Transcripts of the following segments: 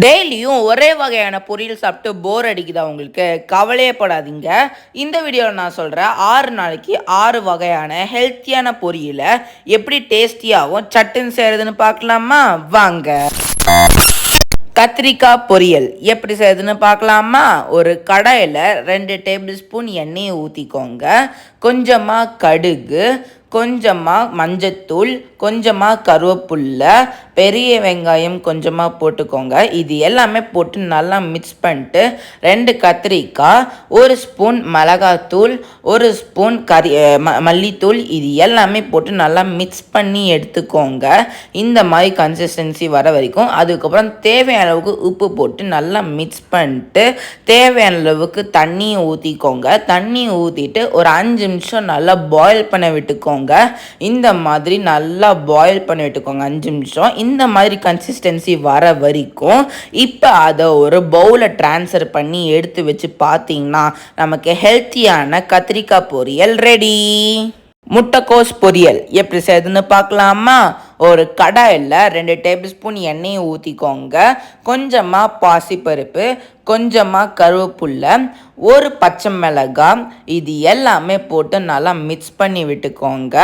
டெய்லியும் ஒரே வகையான பொரியல் சாப்பிட்டு போர் அடிக்குதா உங்களுக்கு? கவலையே படாதீங்க. இந்த வீடியோவில் நான் சொல்கிறேன் 6 நாளைக்கு 6 வகையான ஹெல்த்தியான பொரியலை எப்படி டேஸ்டியாகவும் சட்டுன்னு செய்கிறதுன்னு பார்க்கலாமா? வாங்க. கத்திரிக்காய் பொரியல் எப்படி செய்யுதுன்னு பார்க்கலாமா? ஒரு கடாயில் 2 டேபிள் ஸ்பூன் எண்ணெயை ஊற்றிக்கோங்க. கொஞ்சமாக கடுகு, கொஞ்சமாக மஞ்சத்தூள், கொஞ்சமாக கருவேப்பில்லை, பெரிய வெங்காயம் கொஞ்சமாக போட்டுக்கோங்க. இது எல்லாமே போட்டு நல்லா மிக்ஸ் பண்ணிட்டு 2 கத்திரிக்காய், 1 ஸ்பூன் மிளகாத்தூள், 1 ஸ்பூன் மல்லித்தூள், இது எல்லாமே போட்டு நல்லா மிக்ஸ் பண்ணி எடுத்துக்கோங்க. இந்த மாதிரி கன்சிஸ்டன்சி வர வரைக்கும். அதுக்கப்புறம் தேவையான அளவுக்கு உப்பு போட்டு நல்லா மிக்ஸ் பண்ணிட்டு தேவையான அளவுக்கு தண்ணியை ஊற்றிக்கோங்க. தண்ணி ஊற்றிட்டு ஒரு 5 நிமிஷம் நல்லா பாயில் பண்ண விட்டுக்கோங்க. இந்த மாதிரி நல்லா பாயில் பண்ணி விட்டுக்கோங்க 5 நிமிஷம். இந்த மாதிரி கன்சிஸ்டன்சி வர வரைக்கும். இப்போ அதை ஒரு பவுலில் ட்ரான்ஸ்ஃபர் பண்ணி எடுத்து வச்சு பார்த்தீங்கன்னா நமக்கு ஹெல்த்தியான கத்திரிக்காய் பொரியல் ரெடி. முட்டைக்கோஸ் பொரியல் எப்படி செய்யுதுன்னு பார்க்கலாமா? ஒரு கடாயில் 2 டேபிள் ஸ்பூன் எண்ணெயை ஊற்றிக்கோங்க. கொஞ்சமாக பாசிப்பருப்பு, கொஞ்சமாக கருவேப்பில்லை, 1 பச்சை மிளகாய், இது எல்லாமே போட்டு நல்லா மிக்ஸ் பண்ணி விட்டுக்கோங்க.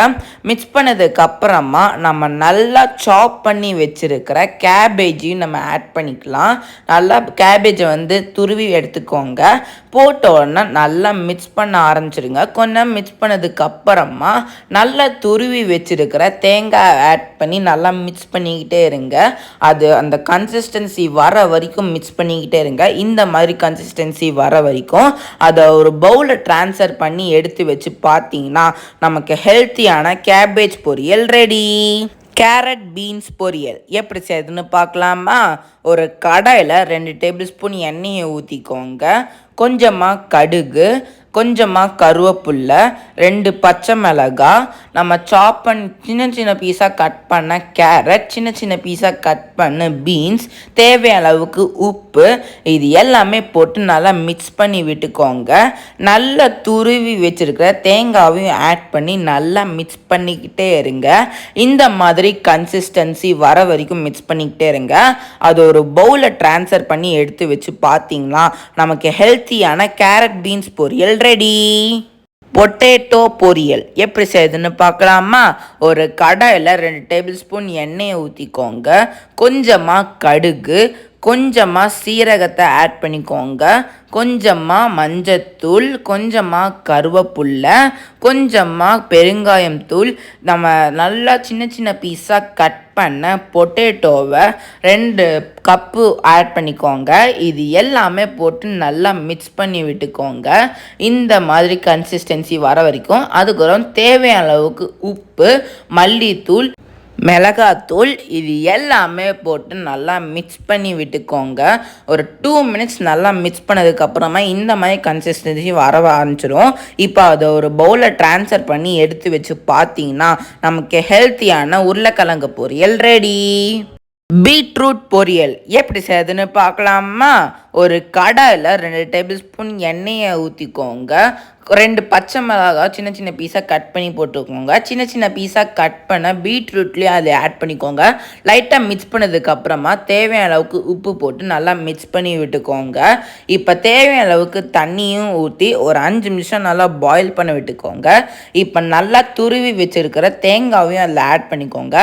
மிக்ஸ் பண்ணதுக்கப்புறமா நம்ம நல்லா சாப் பண்ணி வச்சுருக்கிற கேபேஜையும் நம்ம ஆட் பண்ணிக்கலாம். நல்லா கேபேஜை துருவி எடுத்துக்கோங்க. போட்ட உடனே நல்லா மிக்ஸ் பண்ண ஆரம்பிச்சிடுங்க. கொஞ்சம் மிக்ஸ் பண்ணதுக்கப்புறமா நல்லா துருவி வச்சுருக்கிற தேங்காய் ஆட் பண்ணி நல்லா மிக்ஸ் பண்ணிக்கிட்டே இருங்க. அது அந்த கன்சிஸ்டன்சி வர வரைக்கும் மிக்ஸ் பண்ணிக்கிட்டே இருங்க. இந்த மாதிரி கன்சிஸ்டன்சி வர வரைக்கும் அதை ஒரு பவுலில் ட்ரான்ஸ்ஃபர் பண்ணி எடுத்து வச்சு பார்த்தீங்கன்னா நமக்கு ஹெல்த்தியான கேபேஜ் பொரியல் ரெடி. கேரட் பீன்ஸ் பொரியல் எப்படி செய்யுதுன்னு பார்க்கலாமா? ஒரு கடாயில் 2 டேபிள் ஸ்பூன் எண்ணெயை ஊற்றிக்கோங்க. கொஞ்சமாக கடுகு, கொஞ்சமாக கருவேப்பில்லை, 2 பச்சை மிளகாய், நம்ம சாப் பண்ணி சின்ன சின்ன பீஸாக கட் பண்ண கேரட், சின்ன சின்ன பீஸாக கட் பண்ண பீன்ஸ், தேவையான அளவுக்கு உப்பு, இது எல்லாமே போட்டு நல்லா மிக்ஸ் பண்ணி விட்டுக்கோங்க. நல்லா துருவி வச்சுருக்கிற தேங்காவையும் ஆட் பண்ணி நல்லா மிக்ஸ் பண்ணிக்கிட்டே இருங்க. இந்த மாதிரி கன்சிஸ்டன்சி வர வரைக்கும் மிக்ஸ் பண்ணிக்கிட்டே இருங்க. அது ஒரு பவுலில் ட்ரான்ஸ்ஃபர் பண்ணி எடுத்து வச்சு பார்த்தீங்கன்னா நமக்கு ஹெல்த்தியான கேரட் பீன்ஸ் பொரியல் ரெடி. பொட்டேட்டோ பொரியல் எப்படி செய்யுதுன்னு பார்க்கலாமா? ஒரு கடாயில் 2 டேபிள் ஸ்பூன் எண்ணெயை ஊற்றிக்கோங்க. கொஞ்சமாக கடுகு, கொஞ்சமாக சீரகத்தை ஆட் பண்ணிக்கோங்க. கொஞ்சமாக மஞ்சத்தூள், கொஞ்சமாக கருவேப்பில்லை, கொஞ்சமாக பெருங்காயம் தூள், நம்ம நல்லா சின்ன சின்ன பீஸாக கட் பண்ண பொட்டேட்டோவை 2 கப்பு ஆட் பண்ணிக்கோங்க. இது எல்லாமே போட்டு நல்லா மிக்ஸ் பண்ணி விட்டுக்கோங்க. இந்த மாதிரி கன்சிஸ்டன்சி வர வரைக்கும். அதுக்கப்புறம் தேவையான அளவுக்கு உப்பு, மல்லித்தூள், மிளகாத்தூள், இது எல்லாமே போட்டு நல்லா மிக்ஸ் பண்ணி விட்டுக்கோங்க. ஒரு 2 மினிட்ஸ் நல்லா மிக்ஸ் பண்ணதுக்கப்புறமா இந்த மாதிரி கன்சிஸ்டன்சி வர ஆரம்பிச்சிடும். இப்போ அதை ஒரு பவுலில் ட்ரான்ஸ்ஃபர் பண்ணி எடுத்து வச்சு பார்த்தீங்கன்னா நமக்கு ஹெல்த்தியான உருளைக்கிழங்கு பொரியல் ரெடி. பீட்ரூட் பொரியல் எப்படி செய்யுதுன்னு பார்க்கலாமா? ஒரு கடாயில் 2 டேபிள் ஸ்பூன் எண்ணெயை ஊற்றிக்கோங்க. 2 பச்சை மிளகாய் சின்ன சின்ன பீஸாக கட் பண்ணி போட்டுக்கோங்க. சின்ன சின்ன பீஸாக கட் பண்ண பீட்ரூட்லேயும் அதை ஆட் பண்ணிக்கோங்க. லைட்டாக மிக்ஸ் பண்ணதுக்கப்புறமா தேவையான அளவுக்கு உப்பு போட்டு நல்லா மிக்ஸ் பண்ணி விட்டுக்கோங்க. இப்போ தேவையான அளவுக்கு தண்ணியும் ஊற்றி ஒரு 5 நிமிஷம் நல்லா பாயில் பண்ண விட்டுக்கோங்க. இப்போ நல்லா துருவி வச்சுருக்கிற தேங்காவையும் அதில் ஆட் பண்ணிக்கோங்க.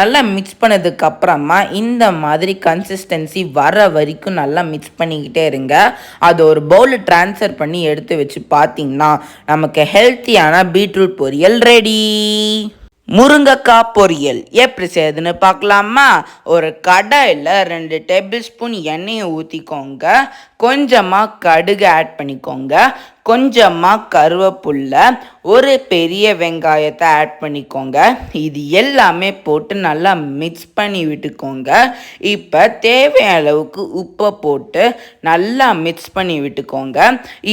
நல்லா மிக்ஸ் பண்ணதுக்கப்புறமா இந்த மாதிரி கன்சிஸ்டன்சி வர வரைக்கும் நல்லா மிக்ஸ் பண்ணிக்கிட்டே இருங்க. அது ஒரு பவுலில் ட்ரான்ஸ்ஃபர் பண்ணி எடுத்து வச்சு பார்த்தீங்கன்னா நமக்கு ஹெல்த்தியான பீட்ரூட் பொரியல் ரெடி. முருங்கைக்காய் பொரியல் எப்படி செய்யுதுன்னு பார்க்கலாமா? ஒரு கடாயில் 2 டேபிள் ஸ்பூன் எண்ணெயை ஊற்றிக்கோங்க. கொஞ்சமாக கடுகு ஆட் பண்ணிக்கோங்க. கொஞ்சமாக கருவேப்பில்லை, 1 பெரிய வெங்காயத்தை ஆட் பண்ணிக்கோங்க. இது எல்லாமே போட்டு நல்லா மிக்ஸ் பண்ணி விட்டுக்கோங்க. இப்போ தேவையான அளவுக்கு உப்பை போட்டு நல்லா மிக்ஸ் பண்ணி விட்டுக்கோங்க.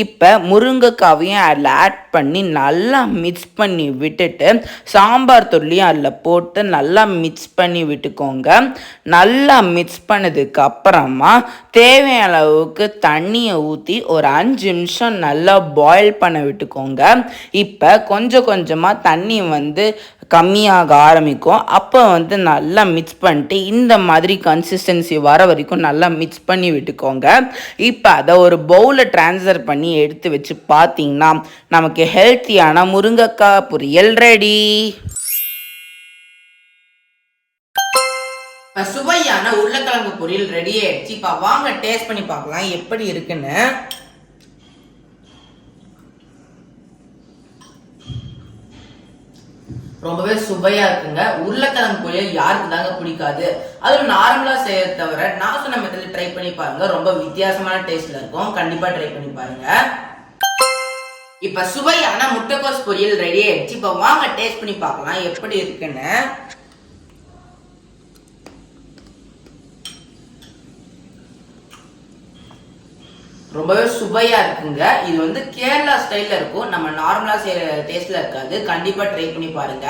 இப்போ முருங்கைக்காவையும் அதில் ஆட் பண்ணி நல்லா மிக்ஸ் பண்ணி விட்டுட்டு சாம்பார் தூளையும் அதில் போட்டு நல்லா மிக்ஸ் பண்ணி விட்டுக்கோங்க. நல்லா மிக்ஸ் பண்ணதுக்கு அப்புறமா தேவையான அளவுக்கு தண்ணியை ஊற்றி ஒரு 5 நிமிஷம் நல்லா பாயில் பண்ண விட்டுக்கோங்க. இப்போ கொஞ்சம் கொஞ்சமாக தண்ணி கம்மியாக ஆரம்பிக்கும். அப்போ நல்லா மிக்ஸ் பண்ணிட்டு இந்த மாதிரி கன்சிஸ்டன்சி வர வரைக்கும் நல்லா மிக்ஸ் பண்ணி விட்டுக்கோங்க. இப்போ அதை ஒரு பவுலில் ட்ரான்ஸ்ஃபர் பண்ணி எடுத்து வச்சு பார்த்தீங்கன்னா நமக்கு ஹெல்த்தியான முருங்கைக்காய் பொரியல் ரெடி. சுவையான உருளைக்கிழங்கு பொரியல் ரெடி ஆயிடுச்சு. இப்போ வாங்க டேஸ்ட் பண்ணி பார்க்கலாம் எப்படி இருக்குன்னு. ரொம்பவே சுவையா இருக்குங்க. உருளைக்கிழங்கு பொரியல் யாருக்கு தாங்க பிடிக்காது? அதுவும் நார்மலா செய்ய தவிர நான் சொன்ன மெத்தட்ல ட்ரை பண்ணி பாருங்க. ரொம்ப வித்தியாசமான டேஸ்ட்ல இருக்கும். கண்டிப்பா ட்ரை பண்ணி பாருங்க. இப்ப சுவையான முட்டைக்கோஸ் பொரியல் ரெடி ஆயிடுச்சு. இப்ப வாங்க டேஸ்ட் பண்ணி பார்க்கலாம் எப்படி இருக்குன்னு. ரொம்பவே சுவையா இருக்குங்க. இது கேரளா ஸ்டைல்ல இருக்கும். நம்ம நார்மலா செய்யற டேஸ்ட்ல இருக்காது. கண்டிப்பா ட்ரை பண்ணி பாருங்க.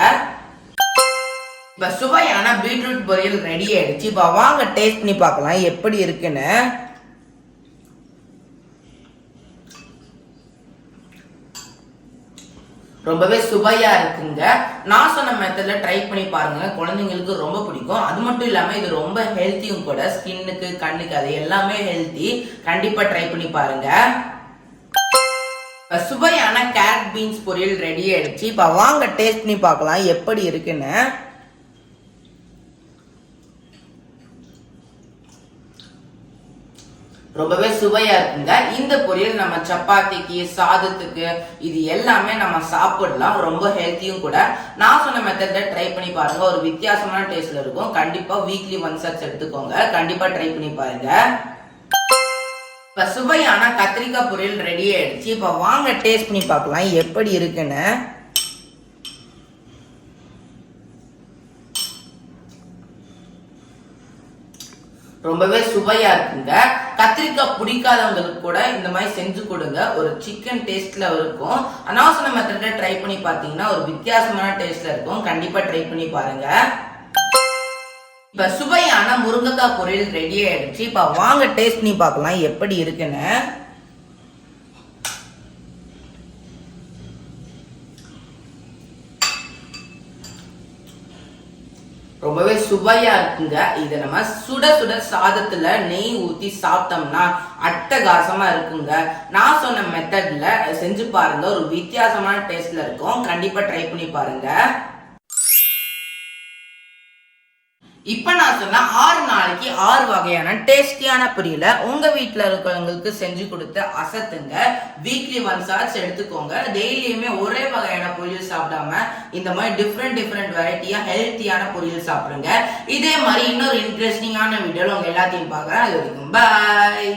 இப்ப சுவையான பீட்ரூட் பொரியல் ரெடி ஆயிடுச்சு. இப்ப வாங்க டேஸ்ட் பண்ணி பார்க்கலாம் எப்படி இருக்குன்னு. ரொம்பவே சுவையா இருக்குங்க. நான் சொன்ன மெத்தட்ல ட்ரை பண்ணி பாருங்க. குழந்தைங்களுக்கு ரொம்ப பிடிக்கும். அது மட்டும் இல்லாம இது ரொம்ப ஹெல்த்தியும் கூட. ஸ்கின்னுக்கு கண்ணுக்கு அது எல்லாமே ஹெல்த்தி. கண்டிப்பா ட்ரை பண்ணி பாருங்க. சுவையான கேரட் பீன்ஸ் பொரியல் ரெடி ஆயிடுச்சு. இப்ப வாங்க டேஸ்ட் பண்ணி பார்க்கலாம் எப்படி இருக்குன்னு. ரொம்பவே சுவையா இருக்குங்க. இந்த பொரியல் நம்ம சப்பாத்திக்கு சாதத்துக்கு இது எல்லாமே நம்ம சாப்பிடலாம். ரொம்ப ஹெல்த்தியும் கூட. நான் சொன்ன மெத்தட்ல ட்ரை பண்ணி பாருங்க. ஒரு வித்தியாசமான டேஸ்ட்ல இருக்கும். கண்டிப்பா வீக்லி ஒன்ஸ் எடுத்துக்கோங்க. கண்டிப்பா ட்ரை பண்ணி பாருங்க. இப்ப சுவையான கத்திரிக்காய் பொரியல் ரெடி ஆயிடுச்சு. இப்ப வாங்க டேஸ்ட் பண்ணி பார்க்கலாம் எப்படி இருக்குன்னு. ரொம்பவே சுவையா இருக்குங்க. கத்திரிக்காய் பிடிக்காதவங்களுக்கு கூட இந்த மாதிரி செஞ்சு கொடுங்க. ஒரு சிக்கன் டேஸ்ட்ல இருக்கும். நான் சொன்ன மெத்தட்ல ட்ரை பண்ணி பார்த்தீங்கன்னா ஒரு வித்தியாசமான டேஸ்ட்ல இருக்கும். கண்டிப்பா ட்ரை பண்ணி பாருங்க. இப்ப சுவையான முருங்கைக்காய் பொரியல் ரெடி ஆயிடுச்சு. இப்ப வாங்க டேஸ்ட் பண்ணி பார்க்கலாம் எப்படி இருக்குன்னு. ரொம்பவே சுவையா இருக்குங்க. இதை நம்ம சுட சுட சாதத்துல நெய் ஊத்தி சாப்பிட்டோம்னா அட்டகாசமா இருக்குங்க. நான் சொன்ன மெத்தட்ல செஞ்சு பாருங்க. ஒரு வித்தியாசமான டேஸ்ட்ல இருக்கும். கண்டிப்பா ட்ரை பண்ணி பாருங்க. இப்ப நான் சொன்ன 6 நாளைக்கு 6 வகையான டேஸ்டியான பொரியலை உங்க வீட்டுல இருக்கிறவங்களுக்கு செஞ்சு கொடுத்து அசத்துங்க. வீக்லி ஒன்ஸ் ஆச்சு எடுத்துக்கோங்க. டெய்லியுமே ஒரே வகையான பொரியல் சாப்பிடாம இந்த மாதிரி டிஃப்ரெண்ட் வெரைட்டியா ஹெல்த்தியான பொரியல் சாப்பிடுங்க. இதே மாதிரி இன்னொரு இன்ட்ரெஸ்டிங்கான வீடியோல உங்க எல்லாத்தையும் பார்க்கறேன். அது வரைக்கும் பாய்.